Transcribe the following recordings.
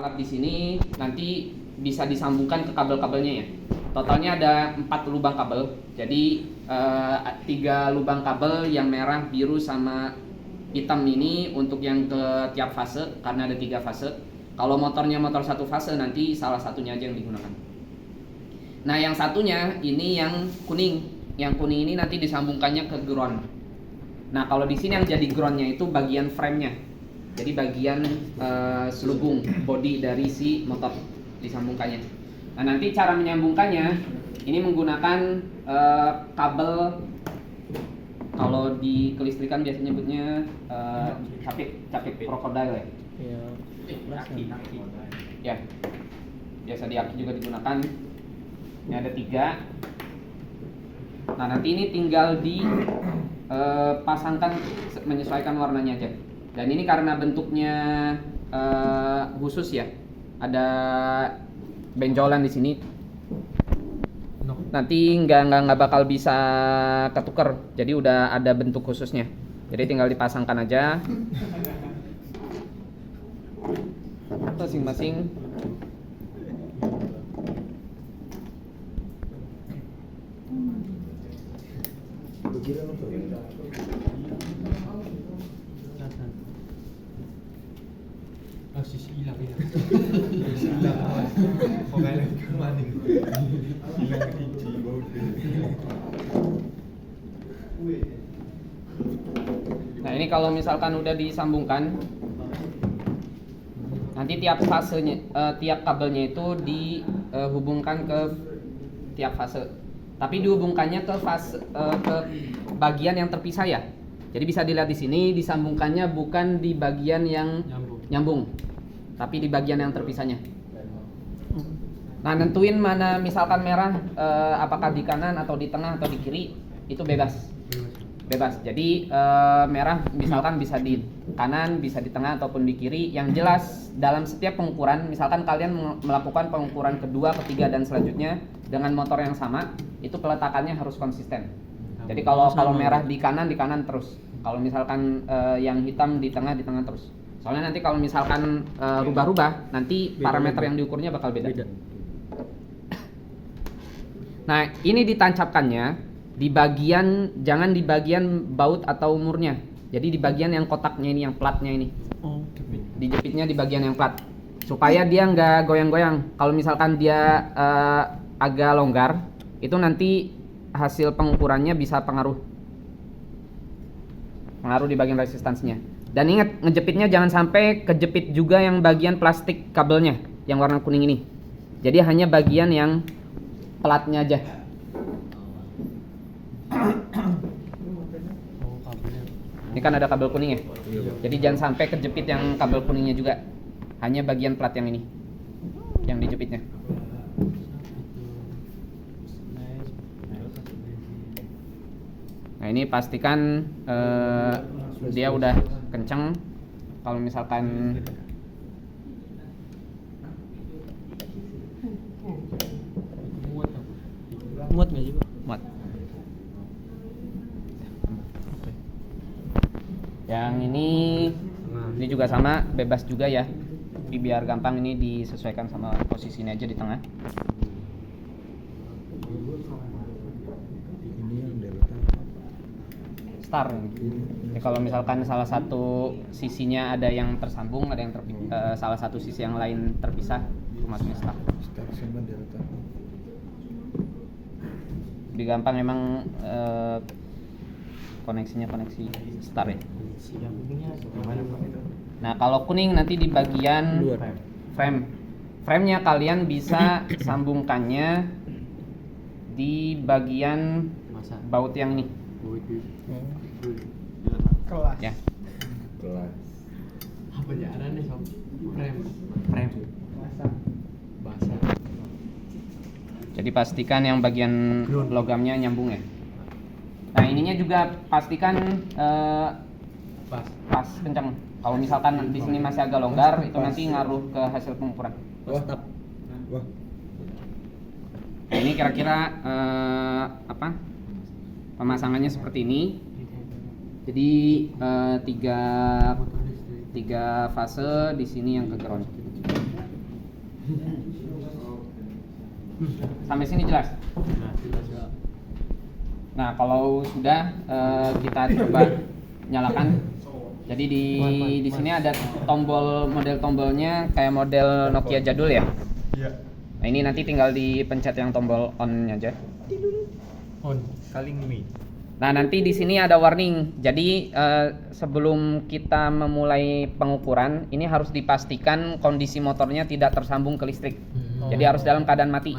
alat di sini nanti bisa disambungkan ke kabel-kabelnya ya. Totalnya ada 4 lubang kabel. Jadi 3 lubang kabel yang merah, biru sama hitam ini untuk yang ke tiap fase karena ada 3 fase. Kalau motornya motor 1 fase nanti salah satunya aja yang digunakan. Nah, yang satunya ini yang kuning. Yang kuning ini nanti disambungkannya ke ground. Nah, kalau di sini yang jadi groundnya itu bagian frame-nya. Jadi bagian selubung body dari si motor disambungkannya. Nah, nanti cara menyambungkannya ini menggunakan kabel, kalau di kelistrikan biasanya nyebutnya capit krokodil ya. Iya. Ya, biasa di aki juga digunakan. Ini ada 3. Nah, nanti ini tinggal dipasangkan menyesuaikan warnanya aja. Dan ini karena bentuknya khusus ya, ada benjolan di sini. Nanti nggak bakal bisa ketuker. Jadi udah ada bentuk khususnya. Jadi tinggal dipasangkan aja. Masing-masing. Nah, ini kalau misalkan udah disambungkan, nanti tiap fasenya, tiap kabelnya itu dihubungkan ke tiap fase. Tapi dihubungkannya ke fase, ke bagian yang terpisah ya. Jadi bisa dilihat di sini disambungkannya bukan di bagian yang nyambung, tapi di bagian yang terpisahnya. Nah, nentuin mana misalkan merah, apakah di kanan atau di tengah atau di kiri, itu bebas. Jadi merah misalkan bisa di kanan, bisa di tengah ataupun di kiri. Yang jelas dalam setiap pengukuran, misalkan kalian melakukan pengukuran kedua, ketiga dan selanjutnya dengan motor yang sama, itu peletakannya harus konsisten. Jadi kalau merah di kanan terus. Kalau misalkan yang hitam di tengah terus. Soalnya nanti kalau misalkan rubah-rubah, nanti parameter yang diukurnya bakal beda. Nah, ini ditancapkannya di bagian, jangan di bagian baut atau murnya. Jadi di bagian yang kotaknya ini, yang platnya ini. Dijepitnya di bagian yang plat. Supaya dia nggak goyang-goyang. Kalau misalkan dia agak longgar, itu nanti hasil pengukurannya bisa pengaruh di bagian resistansinya. Dan ingat, ngejepitnya jangan sampai kejepit juga yang bagian plastik kabelnya yang warna kuning ini. Jadi hanya bagian yang platnya aja. Ini kan ada kabel kuning ya. Jadi jangan sampai kejepit yang kabel kuningnya juga. Hanya bagian plat yang ini yang dijepitnya. Nah, ini pastikan dia udah kenceng. Kalau misalkan muat nggak sih, Pak? muat. Yang ini juga sama, bebas juga ya. Tapi biar gampang ini disesuaikan sama posisinya aja di tengah. Star ini. Ya, kalau misalkan salah satu sisinya ada yang tersambung, ada yang salah satu sisi yang lain terpisah, itu masuknya star. Lebih gampang emang koneksi star ya. Nah, kalau kuning nanti di bagian frame-nya kalian bisa sambungkannya di bagian baut yang ini. Kelas. Ya. Apa jalannya sob? Frame. Basah. Jadi pastikan yang bagian logamnya nyambung ya. Nah, ininya juga pastikan pas kencang. Kalau misalkan di sini masih agak longgar, itu nanti ngaruh ke hasil pengukuran. Wah. Nah, ini kira-kira pemasangannya seperti ini. Jadi tiga fase di sini yang ke ground. Sampai sini jelas? Nah, kalau sudah kita coba nyalakan. Jadi di sini ada model tombolnya kayak model Nokia jadul ya. Iya. Nah, ini nanti tinggal dipencet yang tombol on-nya aja. On. Calling me. Nah, nanti di sini ada warning. Jadi sebelum kita memulai pengukuran, ini harus dipastikan kondisi motornya tidak tersambung ke listrik. Jadi harus dalam keadaan mati.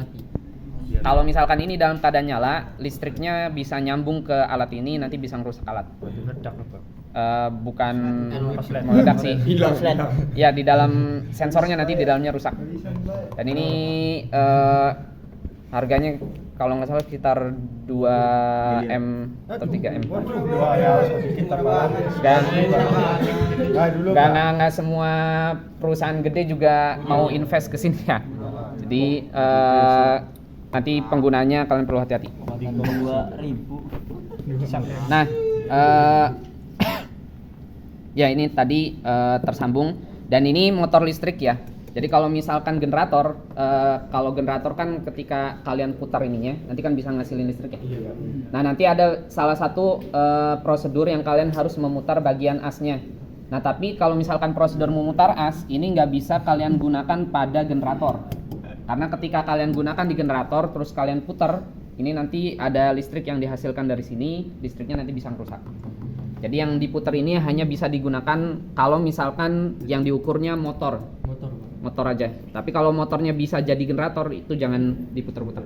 Kalau misalkan ini dalam keadaan nyala, listriknya bisa nyambung ke alat ini, nanti bisa ngerusak alat. Meledak apa? Bukan meledak sih. Ya, di dalam sensornya nanti di dalamnya rusak. Dan ini harganya kalau nggak salah sekitar 2M atau 3M. Dua ya, sedikit tambahan. Dan dulu. nggak semua perusahaan gede juga mau invest ke sini ya. Jadi nanti penggunanya kalian perlu hati-hati. 2.000. Nah, ya ini tadi tersambung dan ini motor listrik ya. Jadi kalau misalkan generator, kalau generator kan ketika kalian putar ininya, nanti kan bisa ngasilin listrik ya. Nah, nanti ada salah satu prosedur yang kalian harus memutar bagian asnya. Nah, tapi kalau misalkan prosedur memutar as, ini nggak bisa kalian gunakan pada generator. Karena ketika kalian gunakan di generator, terus kalian putar, ini nanti ada listrik yang dihasilkan dari sini, listriknya nanti bisa rusak. Jadi yang diputar ini hanya bisa digunakan kalau misalkan yang diukurnya motor aja. Tapi kalau motornya bisa jadi generator, itu jangan diputar-putar.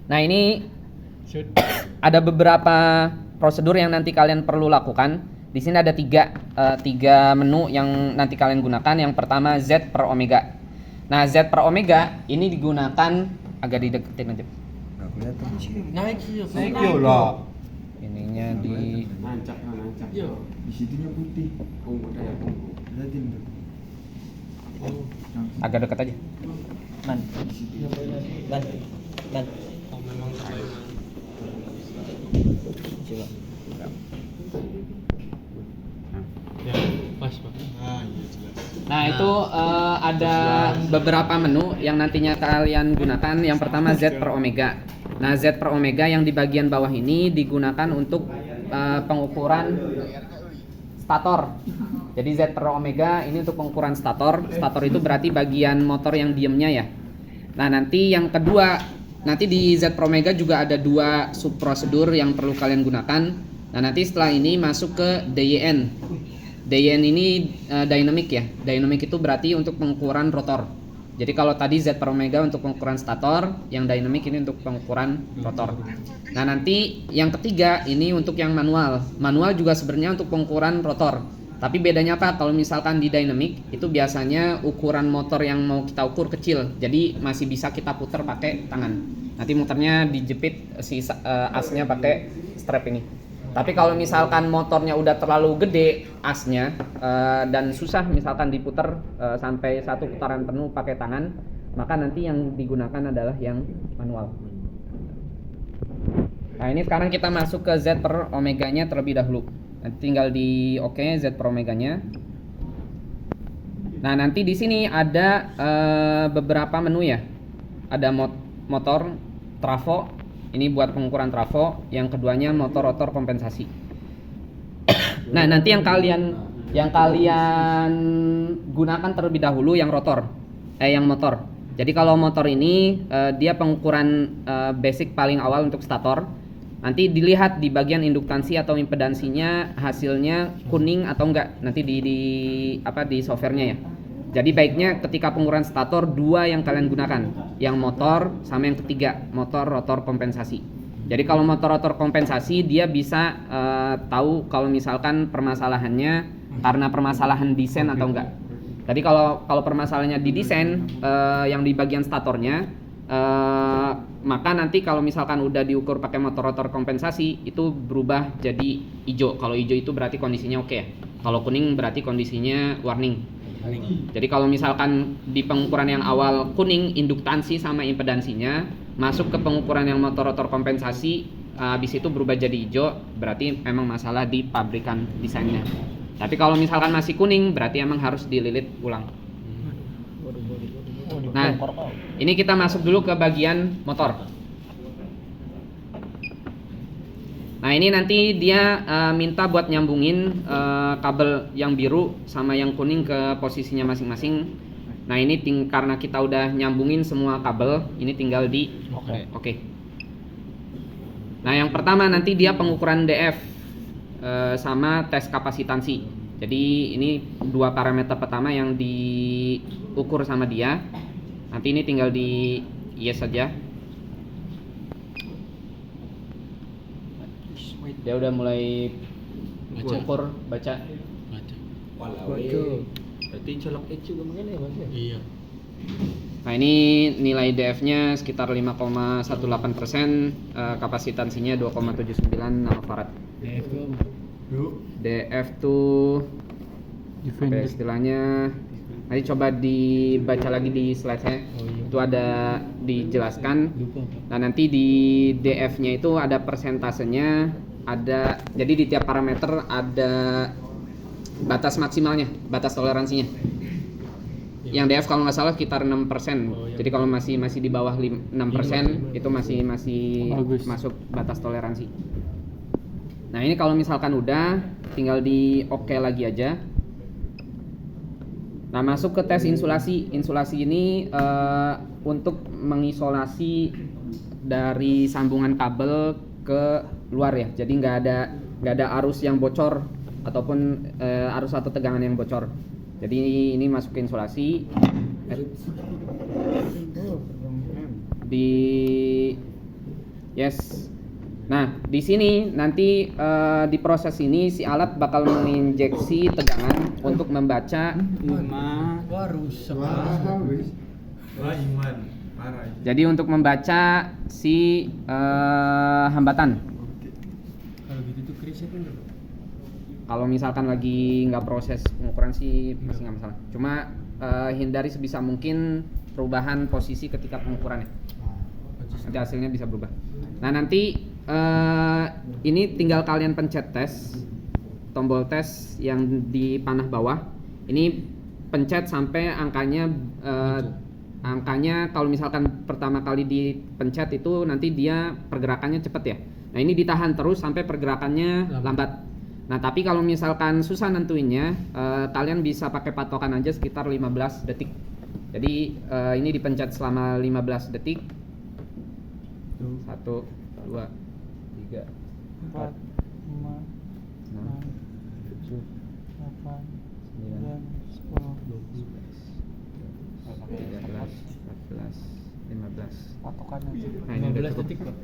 Nah, ini ada beberapa prosedur yang nanti kalian perlu lakukan. Di sini ada tiga menu yang nanti kalian gunakan. Yang pertama Z per omega. Nah, Z per omega ini digunakan agak dideketin nanti. Naik sih. Yolah. Ininya di Nancap. Yo. Di situnya putih. Ungu dah ungu. Lihatin tuh. agak dekat aja. Man. Oh, memang terbaik. Coba. Ya, pas Pak. Nah, itu ada beberapa menu yang nantinya kalian gunakan. Yang pertama Z per omega. Nah, Z per omega yang di bagian bawah ini digunakan untuk pengukuran stator. Jadi Z per omega ini untuk pengukuran stator. Stator itu berarti bagian motor yang diemnya ya. Nah, nanti yang kedua, nanti di Z per omega juga ada dua sub prosedur yang perlu kalian gunakan. Nah, nanti setelah ini masuk ke DYN. DYN ini dynamic ya. Dynamic itu berarti untuk pengukuran rotor. Jadi kalau tadi Z per omega untuk pengukuran stator, yang dynamic ini untuk pengukuran rotor. Nah, nanti yang ketiga ini untuk yang manual. Manual juga sebenarnya untuk pengukuran rotor. Tapi bedanya apa? Kalau misalkan di dynamic itu biasanya ukuran motor yang mau kita ukur kecil. Jadi masih bisa kita putar pakai tangan. Nanti muternya dijepit si asnya pakai strap ini. Tapi kalau misalkan motornya udah terlalu gede asnya dan susah misalkan diputar sampai satu putaran penuh pakai tangan, maka nanti yang digunakan adalah yang manual. Nah, ini sekarang kita masuk ke Z per omeganya terlebih dahulu. Nanti tinggal di oke Z per omeganya. Nah, nanti di sini ada beberapa menu ya. Ada motor trafo. Ini buat pengukuran trafo. Yang keduanya motor rotor kompensasi. Nah, nanti yang kalian gunakan terlebih dahulu yang yang motor. Jadi kalau motor ini dia pengukuran basic paling awal untuk stator. Nanti dilihat di bagian induktansi atau impedansinya hasilnya kuning atau enggak. Nanti di softwarenya ya. Jadi baiknya ketika pengukuran stator dua yang kalian gunakan, yang motor sama yang ketiga motor rotor kompensasi. Jadi kalau motor rotor kompensasi dia bisa tahu kalau misalkan permasalahannya karena permasalahan desain atau enggak. Jadi kalau permasalahannya di desain yang di bagian statornya, maka nanti kalau misalkan udah diukur pakai motor rotor kompensasi itu berubah jadi hijau. Kalau hijau itu berarti kondisinya oke ya. Kalau kuning berarti kondisinya warning. Jadi kalau misalkan di pengukuran yang awal kuning induktansi sama impedansinya, masuk ke pengukuran yang motor rotor kompensasi habis itu berubah jadi hijau, berarti memang masalah di pabrikan desainnya. Tapi kalau misalkan masih kuning berarti emang harus dililit ulang. Nah, ini kita masuk dulu ke bagian motor. Nah, ini nanti dia minta buat nyambungin kabel yang biru sama yang kuning ke posisinya masing-masing. Nah, ini karena kita udah nyambungin semua kabel, ini tinggal di oke. Nah, yang pertama nanti dia pengukuran DF sama tes kapasitansi. Jadi ini dua parameter pertama yang diukur sama dia. Nanti ini tinggal di yes saja. Dia udah mulai ukur, baca. Berarti colok itu juga mengenai Mas ya? Iya. Nah, ini nilai DF-nya sekitar 5,18%, kapasitansinya 2,79 nanofarad. DF tuh apa ya istilahnya? Nanti coba dibaca lagi di slide saya. Itu ada dijelaskan. Nah, nanti di DF-nya itu ada persentasenya, ada jadi di tiap parameter ada batas maksimalnya, batas toleransinya. Yang DF kalau nggak salah sekitar 6%. Jadi kalau masih di bawah 6% itu masih masuk batas toleransi. Nah, ini kalau misalkan udah tinggal di oke lagi aja. Nah, masuk ke tes insulasi. Insulasi ini untuk mengisolasi dari sambungan kabel ke luar ya. Jadi nggak ada arus yang bocor ataupun arus atau tegangan yang bocor. Jadi ini masuk ke insulasi. Di yes. Nah, di sini nanti di proses ini si alat bakal menginjeksi tegangan untuk membaca. Jadi untuk membaca si hambatan. Kalau gitu tuh krisnya kan dulu. Kalau misalkan lagi nggak proses pengukuran sih masih nggak masalah. Cuma hindari sebisa mungkin perubahan posisi ketika pengukurannya. Nanti hasilnya bisa berubah. Nah, nanti ini tinggal kalian pencet tes, tombol tes yang di panah bawah. Ini pencet sampai angkanya kalau misalkan pertama kali dipencet itu nanti dia pergerakannya cepat ya. Nah, ini ditahan terus sampai pergerakannya lambat. Nah, tapi kalau misalkan susah nentuinnya, kalian bisa pakai patokan aja sekitar 15 detik. Jadi ini dipencet selama 15 detik. 1, 2, 3, 4, 5, 6, 7, 8, 9, 10, 12, 13, 14, 15. Patokannya. Nah, ini udah cukup.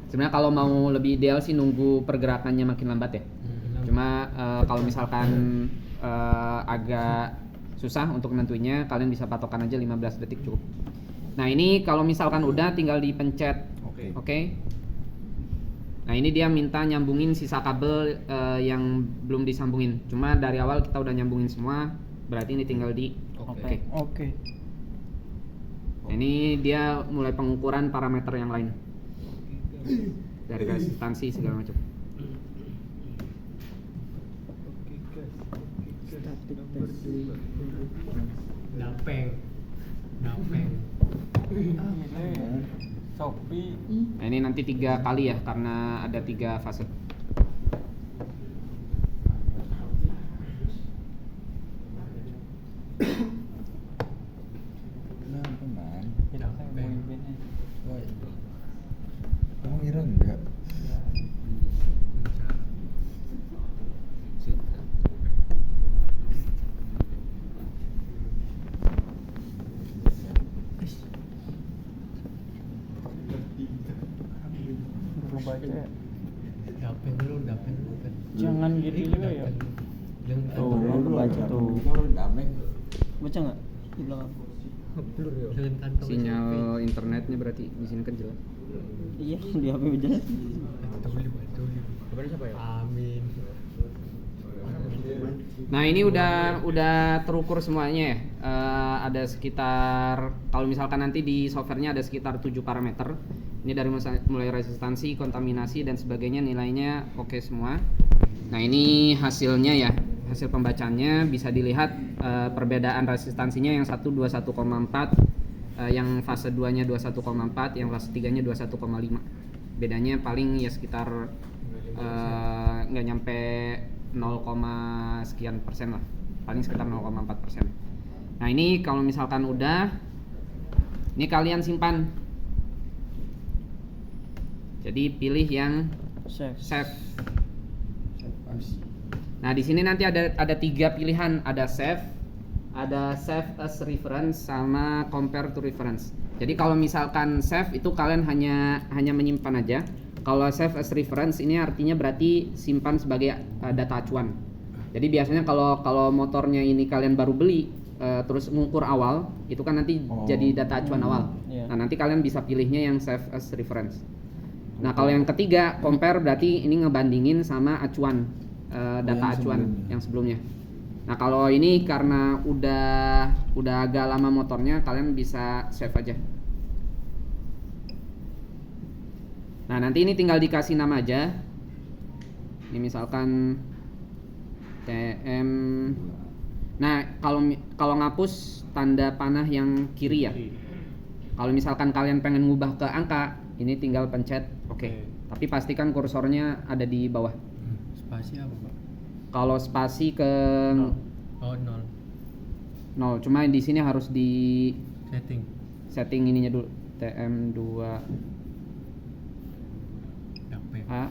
Sebenarnya kalau mau lebih ideal sih nunggu pergerakannya makin lambat ya. Cuma kalau misalkan agak susah untuk nentuinnya, kalian bisa patokan aja 15 detik cukup. Nah, ini kalau misalkan udah tinggal dipencet Oke. Nah, ini dia minta nyambungin sisa kabel yang belum disambungin. Cuma dari awal kita udah nyambungin semua, berarti ini tinggal di oke. Nah, ini dia mulai pengukuran parameter yang lain. Dari resistansi segala macam. Dapeng. Nah, ini nanti 3 kali ya karena ada 3 fase. Kamu ngira enggak? Dapeng. Jangan gitu juga ya. Tuh, baca tuh. Dapeng. Baca nggak di belakang? Sinyal internetnya berarti di sini kan jelas. Iya, di HP jelas. Kepada siapa ya? Amin. Nah, ini udah terukur semuanya ya. Ada sekitar kalau misalkan nanti di softwarenya ada sekitar 7 parameter. Ini dari mulai resistansi, kontaminasi dan sebagainya nilainya oke semua. Nah, ini hasilnya ya. hasil pembacaannya bisa dilihat perbedaan resistansinya yang satu 21,4, yang fase 2-nya 21,4, yang fase 3-nya 21,5. Bedanya paling ya sekitar nggak nyampe 0, sekian persen lah, paling sekitar 0,4%. Nah ini kalau misalkan udah, ini kalian simpan. Jadi pilih yang Save. save. Nah di sini nanti ada 3 pilihan, ada save as reference, sama compare to reference. Jadi kalau misalkan save itu kalian hanya menyimpan aja. Kalau save as reference ini artinya berarti simpan sebagai data acuan. Jadi biasanya kalau motornya ini kalian baru beli terus mengukur awal, itu kan nanti jadi data acuan awal. Iya. Nah nanti kalian bisa pilihnya yang save as reference. Nah kalau yang ketiga compare berarti ini ngebandingin sama acuan data acuan yang sebelumnya. Nah kalau ini karena udah agak lama motornya, kalian bisa save aja. Nah nanti ini tinggal dikasih nama aja. Ini misalkan TM. Nah kalau ngapus tanda panah yang kiri ya. Kalau misalkan kalian pengen ngubah ke angka, ini tinggal pencet oke. Tapi pastikan kursornya ada di bawah. Spasi apa, Pak? Kalau spasi ke Oh, 0, 0. cuma di sini harus di Setting. ininya dulu. TM2 Apa ya? A.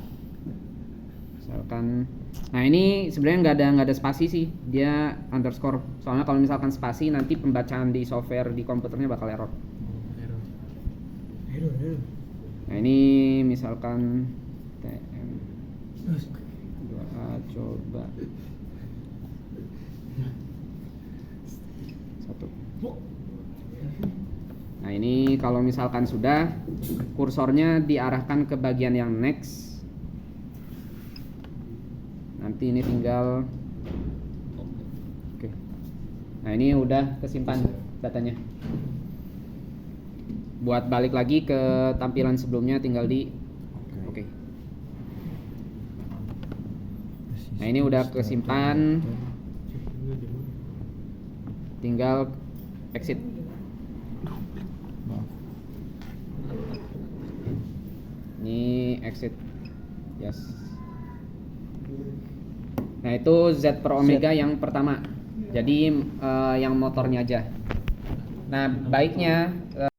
Misalkan, nah ini sebenarnya nggak ada spasi sih, dia underscore. Soalnya kalau misalkan spasi nanti pembacaan di software di komputernya bakal error. Error. Nah ini misalkan TM2A coba 1. Nah ini kalau misalkan sudah, kursornya diarahkan ke bagian yang next. Nanti ini tinggal oke. Nah ini udah kesimpan datanya. Buat balik lagi ke tampilan sebelumnya tinggal di oke. Nah ini udah kesimpan, tinggal exit. Ini exit, yes. Nah itu Z per Omega yang pertama. Jadi yang motornya aja. Nah baiknya